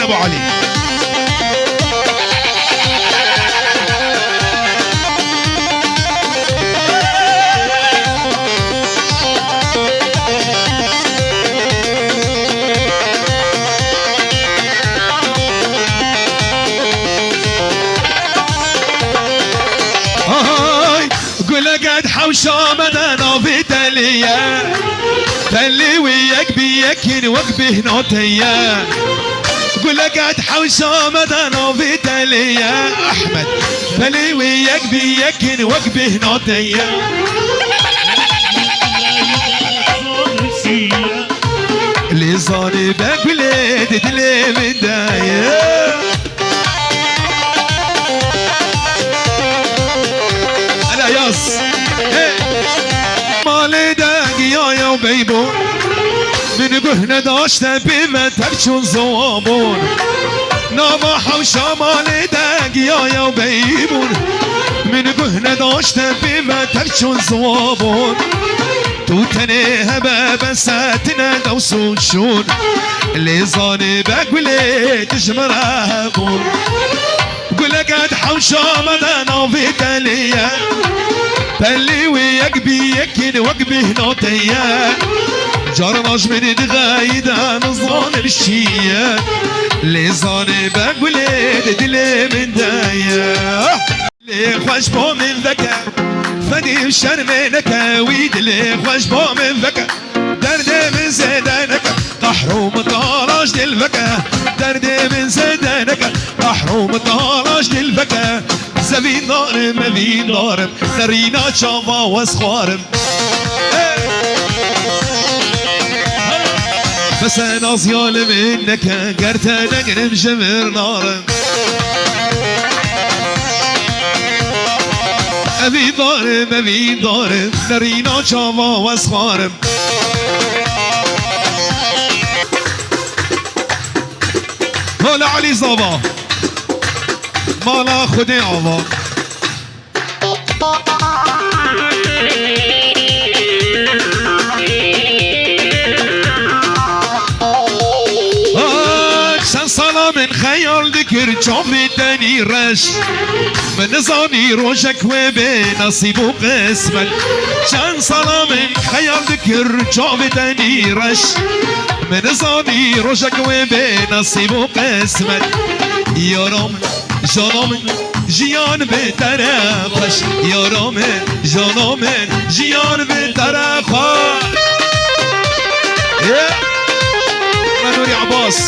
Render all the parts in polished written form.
ابو علي. قد حوشة مدانا في تليا تلي وياك بيك وقبه نوتيا. قول قد حوشة مدانا في تليا احمد تلي وياك بيك وقبه نوتيا. اللي صانبك بلاد تلي من دايا. انا ياس مالي داق يا وبيبون من قهنا داشت بما ترشون زوامون. ناما حوشا مالي داق يا وبيبون من قهنا داشت بما ترشون زوامون. تو تنه بابا ساتنا دوسون شون اللي صانبك ولي تجمرها بون. قول قد حوشا مدانا في تليا تلي وياك بيك وقبه نوتيا. جرناش من دغايدا نظام الشيا اللي صانبك وليد دلي من دايا. اللي خوش بو من ذكا فدي شرمينك ويد اللي خوش بو من ذكا دردي من زيدانك قحرو مطالاش دلفكا. دردي من زيدانك قحرو مطالاش دلفكا. زبين دارم مبين دارم نرينا شافا واسخارم. بس انا صيال منك قرتا نقرم جمر نارم. ابي دارم نرينا شافا واسخارم. هلا علي صبا مالا خدي عبا. كسان صلاة من خيال ذكر جامي داني رش من نظامي روشك وبنصيب وقسمك. كسان صلاة من خيال ذكر جامي داني رش من نظامي روشك وبنصيب وقسمك. يا رام جانم جیان بهتره خوش یارم جانم جیان بهتره خوش. منوری عباس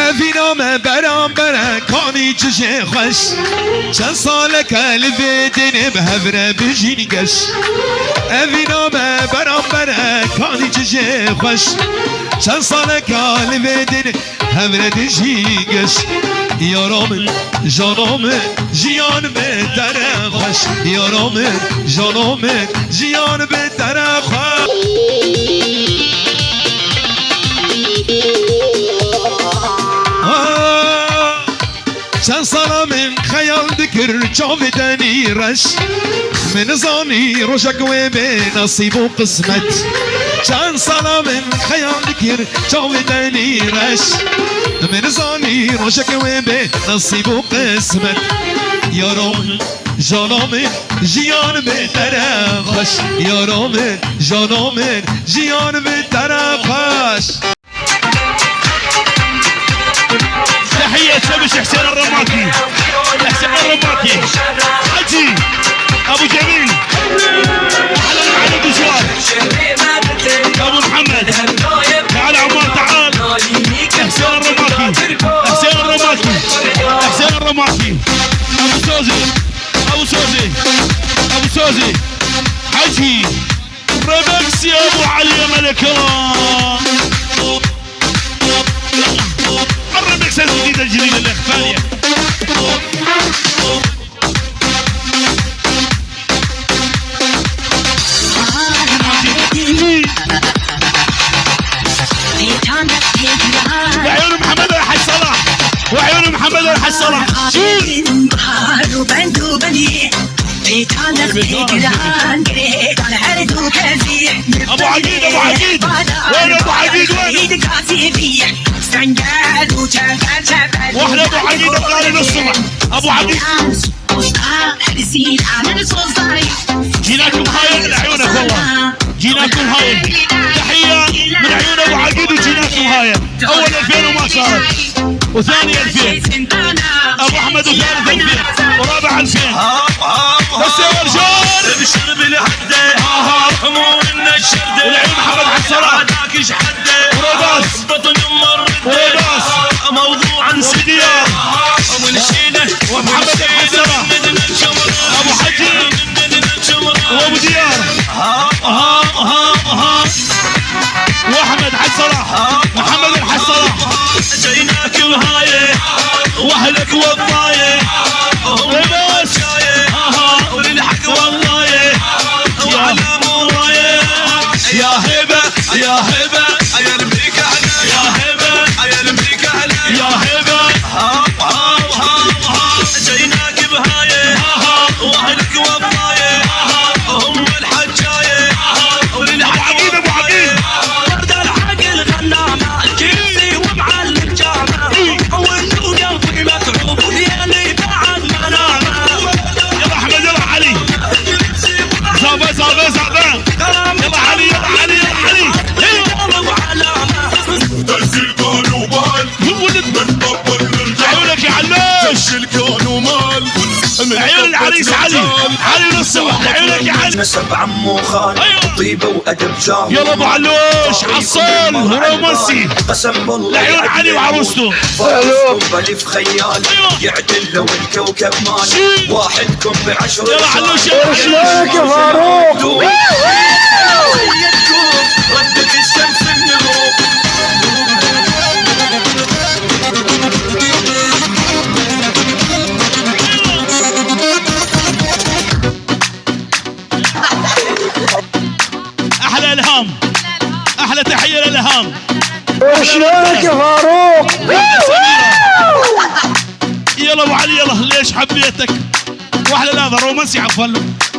افینام برام برکانی چشه خوش. چند سال کل بدن بهفره بجین گش. افینام برام برکانی چشه خوش. چند سال کل بدن هفره بجین گش. یارم جانم جیان بهتره خوش. یارم جانم جیان بهتره خوش. چند سالا من خیال دکر جاودانی رش من زانی روشک و به نصیب و قسمت. چند سالا من خیال دکر جاودانی رش من زانی روشک و به نصیب و قسمت. یارم جانم جیان بهتره خوش. یارم جانم جیان بهتره خوش. تحية شبش حسين الرماكي. حسين الرماكي حجي ابو جميل على المعلم بشوار ابو محمد. تعال عمار تعال. حسين الرماكي حسين الرماكي حسين الرماكي. ابو سوزي ابو سوزي ابو سوزي حجي رمكس يا ابو علي يا ملك الله. الرمكس الجديدة الجديدة الإخفانية. وعيون محمد الحج صلاح وعيون محمد الحج صلاح. بحار وبندو بني بيتعلق بجران قريت على هرد وكازي ابو عقيد ابو عقيد وين ابو عقيد وين سنجاد وشغال شغال واحنا ابو عقيد قال للصبح ابو عقيد جيناكم هاي لعيونك والله جيناكم هاي تحية من عيون ابو عقيد وجيناكم هاي اول 2000 وما صارت وثاني 2000 ابو احمد وثالث 2000 ورابع 2000 بس يا ورجال ابشر بالحده هموم الشرده والعيون محمد حسرة داكش حده وروداس بطن يمر وروداس موضوع وديار والشيله ومحمد حسرة ابو حجي وابو ديار واحمد حسرة محمد الحسرة جيناك بهايه واهلك والضايه بس وللحق والله يا مورايه يا هبه يا هبه يا الملكه يا هبه يا الملكه يا هبه جيناك بهايه واهلك والضايه هم الحجايه وللحق عقيد ابو عقيد ورد الحق الغنامه الكيسي ومعلق جامه وقلبي متعوب وليالي بعد منامه يلا احمد يلا علي زابه زابه زابه يلا علي يلا علي يلا علي تنزل كون ومال من باب الرجال عيونك يا علوش تنزل كون ومال عيون العريس علي علي للصبح عيونك يا علي نسب عمو خال أيوة. طيبة وأدب جاه يلا ابو علوش حصل رومانسي قسم بالله لعيون علي وعروسته بلف خيال أيوة. يعدل لو الكوكب مال شي. واحدكم بعشر يلا علوش شلونك يا فاروق ردك الشمس النغوب احلى الهام احلى تحيه للهام شلونك يا فاروق؟ يلا ابو علي يلا ليش حبيتك واحلى لا رومانسي عفوا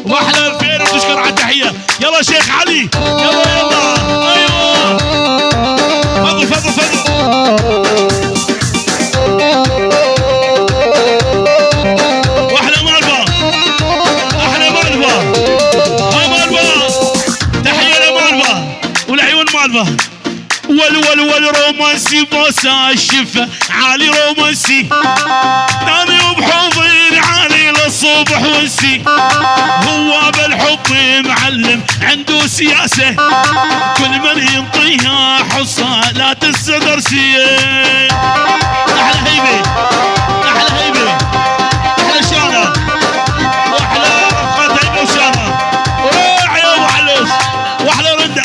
واحلى 2000 وتشكر على التحيه يلا شيخ علي يلا يلا ايوه فضل فضل فضل واحلى مالبا احلى مالبا ها مالبا تحيه لمالبا والعيون مالبا رومانسي بوسع الشفة عالي رومانسي نامي وبحضن عالي للصبح ونسي هو بالحب معلم عنده سياسة كل من ينطيها حصة لا تستدرسي احلى هيبة احلى هيبة احلى شانة واحلى رفقات هيبة وشانة روح يا ابو علوش واحلى رندة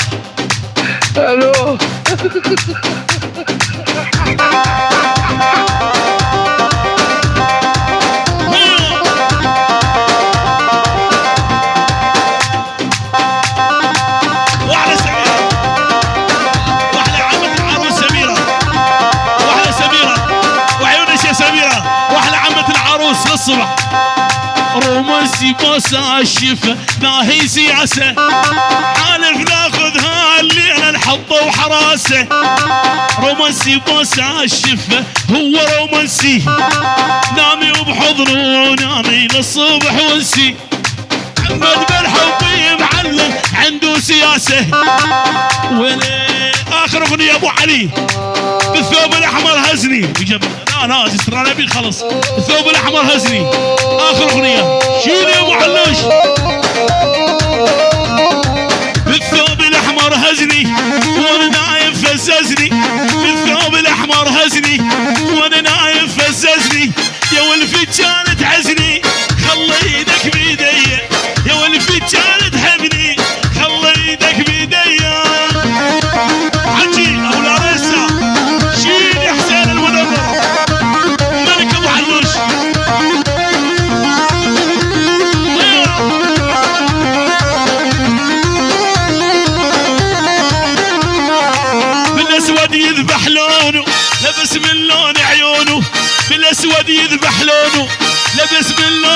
الو واحلى سميرة واحلى عمة العروس سميرة واحلى سميرة وعيونك يا سميرة واحلى عمة العروس للصبح رومانسي بوسع الشفة ما هي سياسة حالف ناخذها الليلة نحطه وحراسة رومانسي بوسع الشفة هو رومانسي نامي وبحضنه ونامي للصبح ونسي محمد بالحب معلم عنده سياسة وليه آخر أغنية أبو علي بالثوب الأحمر هزني لا ترى نبي خلص الثوب الأحمر هزني آخر أغنية شيل يا أبو علوش بالثوب الأحمر هزني وأنا نايم فززني بالثوب الأحمر هزني وأنا نايم فززني يا ولفي كانت عزني خلي ايدك بيدي يا ولفي كانت حبني خلي ايدك بيدي حجي ابو لاريسا شيل يا حسين المدبر ملك ابو علوش بالاسود يذبح لونه لبس من لون عيونه بالاسود الواد يذبح لونه لبس من لون